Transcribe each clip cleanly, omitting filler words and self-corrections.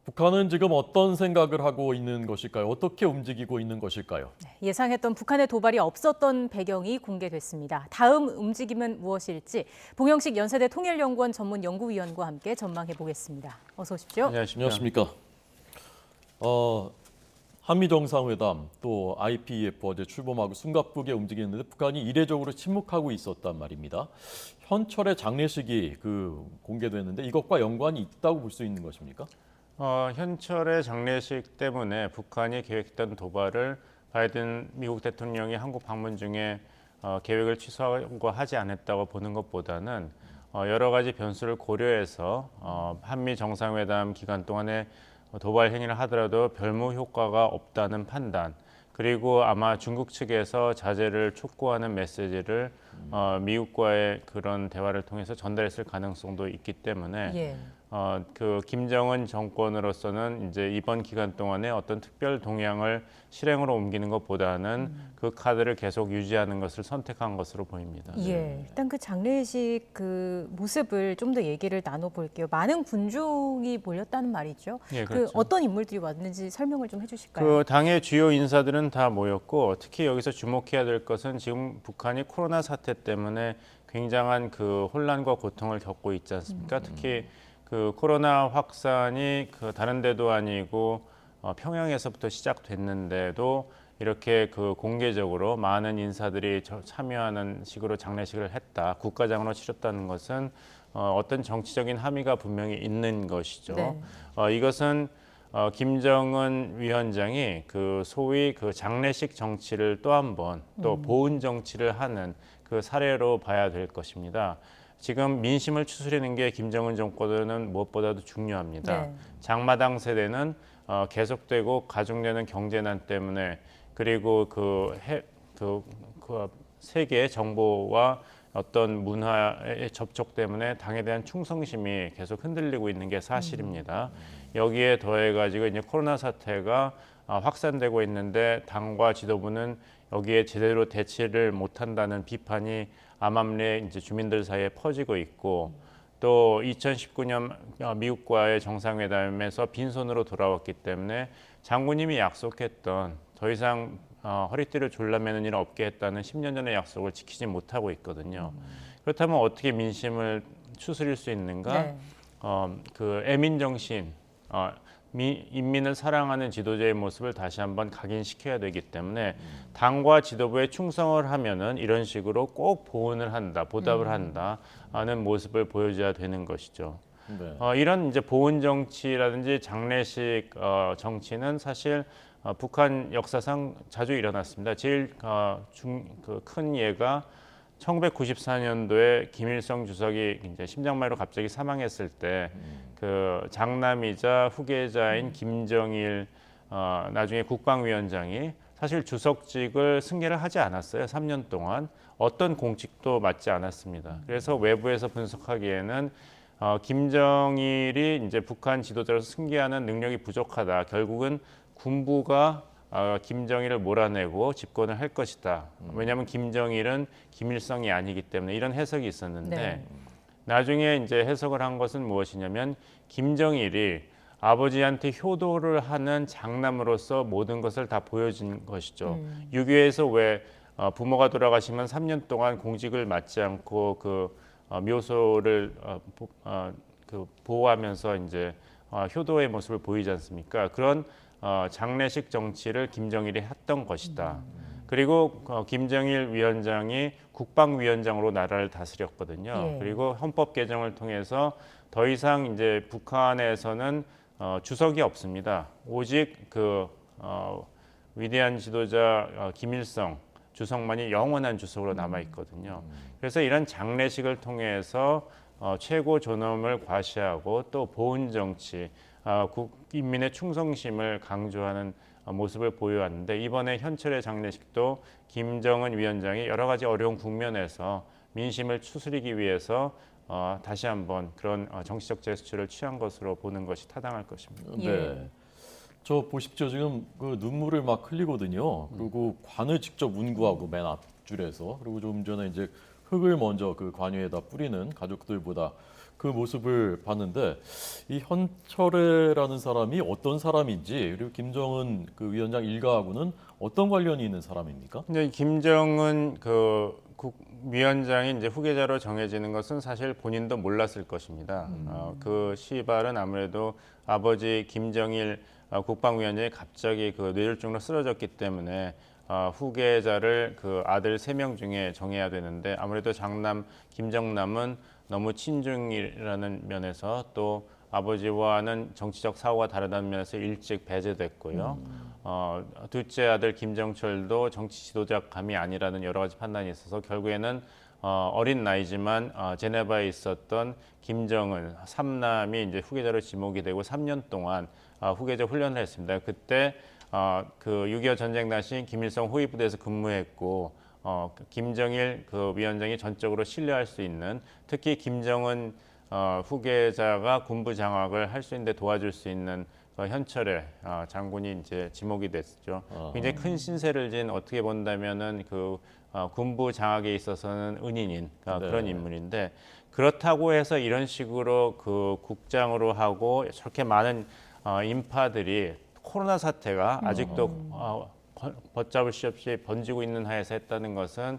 북한은 지금 어떤 생각을 하고 있는 것일까요? 어떻게 움직이고 있는 것일까요? 예상했던 북한의 도발이 없었던 배경이 공개됐습니다. 다음 움직임은 무엇일지 봉영식 연세대 통일연구원 전문연구위원과 함께 전망해 보겠습니다. 어서 오십시오. 안녕하십니까. 한미 정상회담 또 IPEF 어제 출범하고 숨가쁘게 움직이는데 북한이 이례적으로 침묵하고 있었단 말입니다. 현철의 장례식이 공개됐는데 이것과 연관이 있다고 볼 수 있는 것입니까? 현철의 장례식 때문에 북한이 계획했던 도발을 바이든 미국 대통령이 한국 방문 중에 계획을 취소하고 하지 않았다고 보는 것보다는 여러 가지 변수를 고려해서 한미 정상회담 기간 동안에 도발 행위를 하더라도 별무 효과가 없다는 판단, 그리고 아마 중국 측에서 자제를 촉구하는 메시지를 미국과의 그런 대화를 통해서 전달했을 가능성도 있기 때문에 김정은 정권으로서는 이제 이번 기간 동안에 어떤 특별 동향을 실행으로 옮기는 것보다는 그 카드를 계속 유지하는 것을 선택한 것으로 보입니다. 일단 그 장례식 그 모습을 좀 더 얘기를 나눠볼게요. 많은 군중이 몰렸다는 말이죠. 그렇죠. 어떤 인물들이 왔는지 설명을 좀 해주실까요? 그 당의 주요 인사들은 다 모였고, 특히 여기서 주목해야 될 것은 지금 북한이 코로나 사태 때문에 굉장한 그 혼란과 고통을 겪고 있지 않습니까? 특히 그 코로나 확산이 그 다른 데도 아니고 평양에서부터 시작됐는데도 이렇게 그 공개적으로 많은 인사들이 참여하는 식으로 장례식을 했다, 국가장으로 치렀다는 것은 어떤 정치적인 함의가 분명히 있는 것이죠. 이것은 김정은 위원장이 그 소위 그 장례식 정치를 또 한 번 또 보훈 정치를 하는 그 사례로 봐야 될 것입니다. 지금 민심을 추스리는 게 김정은 정권은 무엇보다도 중요합니다. 장마당 세대는 계속되고 가중되는 경제난 때문에, 그리고 세계 정보와 어떤 문화의 접촉 때문에 당에 대한 충성심이 계속 흔들리고 있는 게 사실입니다. 여기에 더해가지고 이제 코로나 사태가 확산되고 있는데 당과 지도부는 여기에 제대로 대치를 못한다는 비판이 암암리에 이제 주민들 사이에 퍼지고 있고, 또 2019년 미국과의 정상회담에서 빈손으로 돌아왔기 때문에 장군님이 약속했던 더 이상 허리띠를 졸라매는 일 없게 했다는 10년 전의 약속을 지키지 못하고 있거든요. 그렇다면 어떻게 민심을 추스릴 수 있는가? 그 애민 정신, 인민을 사랑하는 지도자의 모습을 다시 한번 각인시켜야 되기 때문에 당과 지도부에 충성을 하면은 이런 식으로 꼭 보훈을 한다, 보답을 한다 하는 모습을 보여줘야 되는 것이죠. 이런 이제 보훈 정치라든지 장례식 정치는 사실 북한 역사상 자주 일어났습니다. 제일 큰 예가 1994년도에 김일성 주석이 이제 심장마비로 갑자기 사망했을 때 그 장남이자 후계자인 김정일 나중에 국방위원장이 사실 주석직을 승계를 하지 않았어요. 3년 동안 어떤 공직도 맡지 않았습니다. 그래서 외부에서 분석하기에는 김정일이 이제 북한 지도자로서 승계하는 능력이 부족하다. 결국은 군부가 김정일을 몰아내고 집권을 할 것이다. 왜냐하면 김정일은 김일성이 아니기 때문에, 이런 해석이 있었는데 나중에 이제 해석을 한 것은 무엇이냐면 김정일이 아버지한테 효도를 하는 장남으로서 모든 것을 다 보여준 것이죠. 6.25에서 왜 부모가 돌아가시면 3년 동안 공직을 맡지 않고 묘소를 보호하면서 이제 효도의 모습을 보이지 않습니까? 그런 장례식 정치를 김정일이 했던 것이다. 그리고 김정일 위원장이 국방위원장으로 나라를 다스렸거든요. 그리고 헌법 개정을 통해서 더 이상 이제 북한에서는 주석이 없습니다. 오직 위대한 지도자 김일성 주석만이 영원한 주석으로 남아 있거든요. 그래서 이런 장례식을 통해서 최고 존엄을 과시하고 또 보훈 정치, 국민의 충성심을 강조하는 모습을 보여왔는데, 이번에 현철의 장례식도 김정은 위원장이 여러 가지 어려운 국면에서 민심을 추스리기 위해서 다시 한번 그런 정치적 제스처를 취한 것으로 보는 것이 타당할 것입니다. 저 보십시오. 지금 그 눈물을 막 흘리거든요. 그리고 관을 직접 운구하고 맨 앞줄에서, 그리고 좀 전에 이제 흙을 먼저 그 관유에다 뿌리는 가족들보다 그 모습을 봤는데 이 현철회라는 사람이 어떤 사람인지 그리고 김정은 그 위원장 일가하고는 어떤 관련이 있는 사람입니까? 근데 김정은 위원장이 이제 후계자로 정해지는 것은 사실 본인도 몰랐을 것입니다. 그 시발은 아무래도 아버지 김정일 국방위원장이 갑자기 그 뇌졸중으로 쓰러졌기 때문에 후계자를 그 아들 3명 중에 정해야 되는데 아무래도 장남 김정남은 너무 친중이라는 면에서 또 아버지와는 정치적 사고가 다르다는 면에서 일찍 배제됐고요. 둘째 아들 김정철도 정치 지도자감이 아니라는 여러 가지 판단이 있어서 결국에는 어린 나이지만 제네바에 있었던 김정은 3남이 이제 후계자로 지목이 되고 3년 동안 후계자 훈련을 했습니다. 그때 그 6.25 전쟁 당시 김일성 호위 부대에서 근무했고 김정일 그 위원장이 전적으로 신뢰할 수 있는 특히 김정은 후계자가 군부 장악을 할 수 있는데 도와줄 수 있는 현철의 장군이 이제 지목이 됐죠. 굉장히 큰 신세를 진 어떻게 본다면은 그 군부 장악에 있어서는 은인인 그런 네. 인물인데 그렇다고 해서 이런 식으로 그 국장으로 하고 저렇게 많은 인파들이 코로나 사태가 아직도 걷잡을 수 없이 번지고 있는 하에서 했다는 것은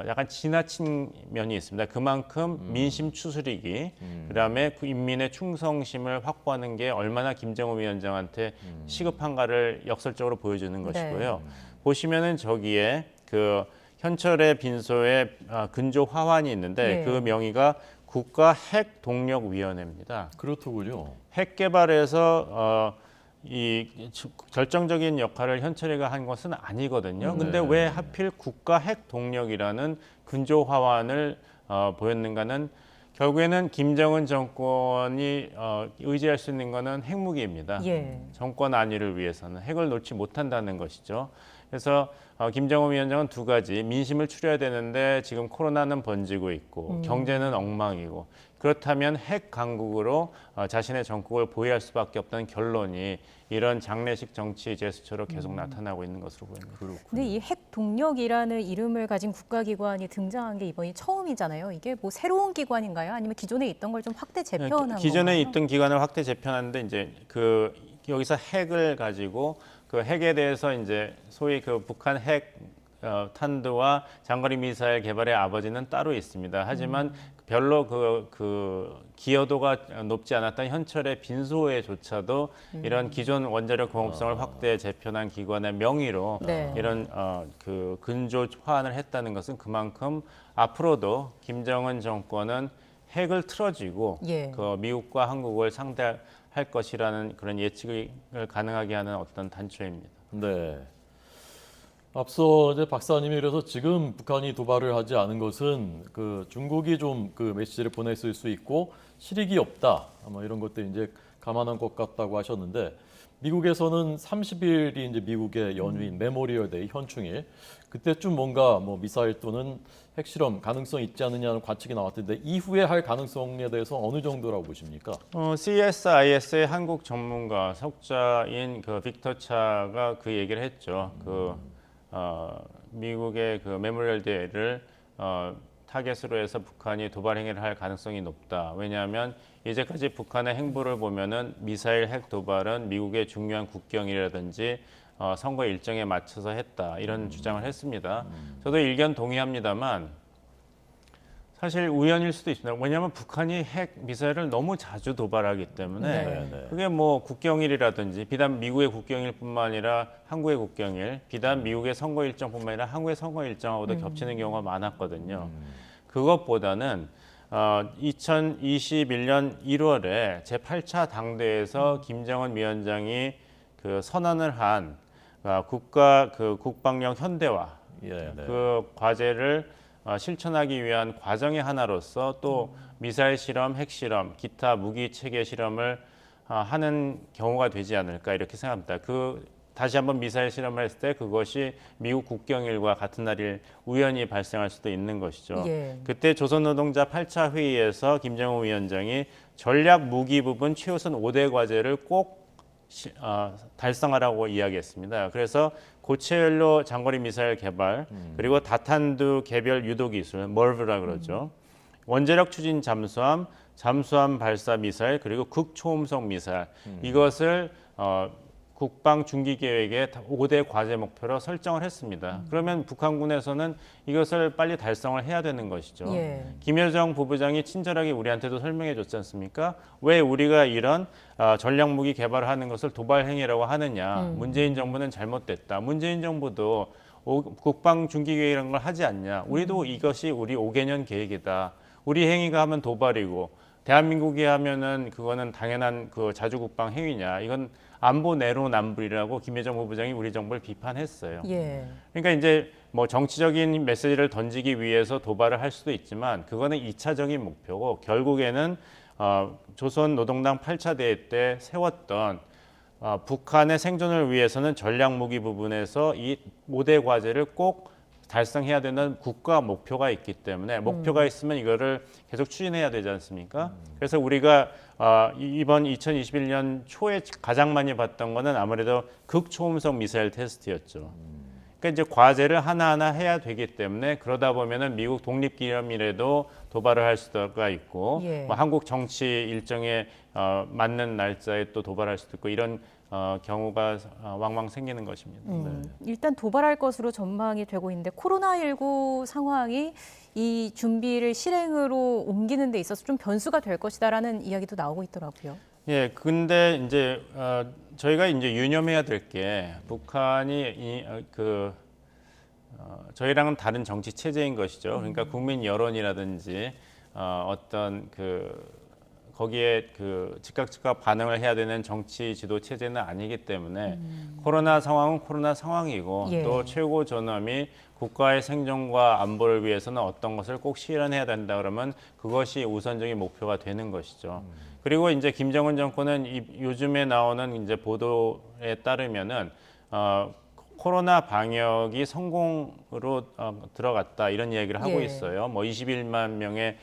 약간 지나친 면이 있습니다. 그만큼 민심 추스리기, 그다음에 그 인민의 충성심을 확보하는 게 얼마나 김정은 위원장한테 시급한가를 역설적으로 보여주는 것이고요. 보시면은 저기에 그 현철의 빈소에 근조 화환이 있는데 네. 그 명의가 국가핵동력위원회입니다. 그렇더군요. 핵 개발에서 이 결정적인 역할을 현철이가 한 것은 아니거든요. 근데 네. 왜 하필 국가 핵 동력이라는 근조 화환을 보였는가는 결국에는 김정은 정권이 의지할 수 있는 것은 핵무기입니다. 예. 정권 안위를 위해서는 핵을 놓지 못한다는 것이죠. 그래서 김정은 위원장은 두 가지 민심을 추려야 되는데 지금 코로나는 번지고 있고 경제는 엉망이고 그렇다면 핵 강국으로 자신의 정국을 보유할 수밖에 없다는 결론이 이런 장례식 정치 제스처로 계속 나타나고 있는 것으로 보입니다. 근데 이 핵동력이라는 이름을 가진 국가기관이 등장한 게 이번이 처음이잖아요. 이게 뭐 새로운 기관인가요? 아니면 기존에 있던 걸 좀 확대 재편한 건가요? 기존에 있던 기관을 확대 재편하는데 이제 그 여기서 핵을 가지고 그 핵에 대해서 이제 소위 그 북한 핵 탄두와 장거리 미사일 개발의 아버지는 따로 있습니다. 하지만 별로 그 기여도가 높지 않았던 현철의 빈소에조차도 이런 기존 원자력 공업성을 확대 재편한 기관의 명의로 네. 이런 그 근조 화환을 했다는 것은 그만큼 앞으로도 김정은 정권은 핵을 틀어쥐고 예. 그 미국과 한국을 상대할 것이라는 그런 예측을 가능하게 하는 어떤 단초입니다. 네. 앞서 이제 박사님이 그래서 지금 북한이 도발을 하지 않은 것은 그 중국이 좀 그 메시지를 보냈을 수 있고 실익이 없다. 뭐 이런 것들 이제 감안한 것 같다고 하셨는데 미국에서는 30일이 이제 미국의 연휴인 메모리얼 데이 현충일 그때쯤 뭔가 뭐 미사일 또는 핵실험 가능성이 있지 않느냐는 관측이 나왔던데 이후에 할 가능성에 대해서 어느 정도라고 보십니까? CSIS의 한국 전문가 석자인 그 빅터 차가 그 얘기를 했죠. 미국의 그 메모리얼 데이를 타겟으로 해서 북한이 도발 행위를 할 가능성이 높다. 왜냐하면 이제까지 북한의 행보를 보면은 미사일 핵 도발은 미국의 중요한 국경이라든지 선거 일정에 맞춰서 했다. 이런 주장을 했습니다. 저도 일견 동의합니다만 사실 우연일 수도 있습니다. 왜냐하면 북한이 핵 미사일을 너무 자주 도발하기 때문에 네. 그게 뭐 국경일이라든지 비단 미국의 국경일뿐만 아니라 한국의 국경일, 비단 미국의 선거 일정뿐만 아니라 한국의 선거 일정하고도 겹치는 경우가 많았거든요. 그것보다는 2021년 1월에 제8차 당대에서 김정은 위원장이 그 선언을 한 국가 그 국방력 현대화 그 과제를 실천하기 위한 과정의 하나로서 또 미사일 실험, 핵 실험, 기타 무기 체계 실험을 하는 경우가 되지 않을까 이렇게 생각합니다. 다시 한번 미사일 실험을 했을 때 그것이 미국 국경일과 같은 날일 우연히 발생할 수도 있는 것이죠. 예. 그때 조선노동자 8차 회의에서 김정은 위원장이 전략 무기 부분 최우선 5대 과제를 꼭 달성하라고 이야기했습니다. 그래서 고체연료 장거리 미사일 개발 그리고 다탄두 개별 유도 기술, 멀브라 그러죠. 원자력 추진 잠수함, 잠수함 발사 미사일 그리고 극초음속 미사일 이것을 국방 중기 계획의 5대 과제 목표로 설정을 했습니다. 그러면 북한군에서는 이것을 빨리 달성을 해야 되는 것이죠. 예. 김여정 부부장이 친절하게 우리한테도 설명해 줬지 않습니까? 왜 우리가 이런 전략무기 개발을 하는 것을 도발 행위라고 하느냐. 문재인 정부는 잘못됐다. 문재인 정부도 국방 중기 계획이라는 걸 하지 않냐. 우리도 이것이 우리 5개년 계획이다. 우리 행위가 하면 도발이고 대한민국이 하면은 그거는 당연한 그 자주국방 행위냐. 이건 안보 내로남불이라고 김여정 부부장이 우리 정부를 비판했어요. 예. 그러니까 이제 뭐 정치적인 메시지를 던지기 위해서 도발을 할 수도 있지만 그거는 2차적인 목표고 결국에는 조선노동당 8차 대회 때 세웠던 북한의 생존을 위해서는 전략무기 부분에서 이 5대 과제를 꼭 달성해야 되는 국가 목표가 있기 때문에 목표가 있으면 이거를 계속 추진해야 되지 않습니까? 그래서 우리가 이번 2021년 초에 가장 많이 봤던 거는 아무래도 극초음속 미사일 테스트였죠. 그러니까 이제 과제를 하나하나 해야 되기 때문에 그러다 보면은 미국 독립기념일에도 도발을 할 수가 있고 예. 뭐 한국 정치 일정에 맞는 날짜에 또 도발할 수도 있고 이런 경우가 왕왕 생기는 것입니다. 일단 도발할 것으로 전망이 되고 있는데 코로나19 상황이 이 준비를 실행으로 옮기는 데 있어서 좀 변수가 될 것이다라는 이야기도 나오고 있더라고요. 예, 근데 이제 저희가 이제 유념해야 될 게 북한이 저희랑은 다른 정치 체제인 것이죠. 그러니까 국민 여론이라든지 어떤 거기에 즉각 반응을 해야 되는 정치 지도 체제는 아니기 때문에 코로나 상황은 코로나 상황이고 예. 또 최고 존엄이 국가의 생존과 안보를 위해서는 어떤 것을 꼭 실현해야 된다 그러면 그것이 우선적인 목표가 되는 것이죠. 그리고 이제 김정은 정권은 요즘에 나오는 이제 보도에 따르면은 코로나 방역이 성공으로 들어갔다 이런 이야기를 하고 예. 있어요. 뭐 21만 명의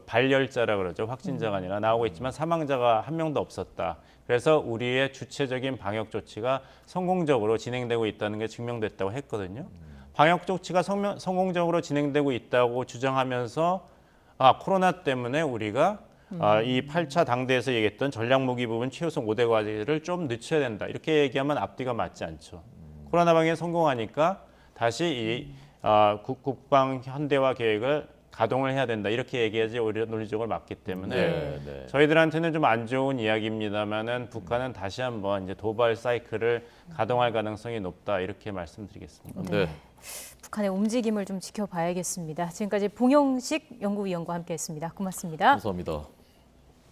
발열자라 그러죠. 확진자가 아니라 나오고 있지만 사망자가 한 명도 없었다. 그래서 우리의 주체적인 방역 조치가 성공적으로 진행되고 있다는 게 증명됐다고 했거든요. 방역 조치가 성공적으로 진행되고 있다고 주장하면서 코로나 때문에 우리가 이 8차 당대에서 얘기했던 전략무기 부분 최우선 5대 과제를 좀 늦춰야 된다. 이렇게 얘기하면 앞뒤가 맞지 않죠. 코로나 방역에 성공하니까 다시 이 국방 현대화 계획을 가동을 해야 된다. 이렇게 얘기하지 오히려 논리적으로 맞기 때문에 네. 저희들한테는 좀 안 좋은 이야기입니다만은 북한은 다시 한번 이제 도발 사이클을 가동할 가능성이 높다. 이렇게 말씀드리겠습니다. 네. 북한의 움직임을 좀 지켜봐야겠습니다. 지금까지 봉영식 연구위원과 함께했습니다. 고맙습니다. 감사합니다.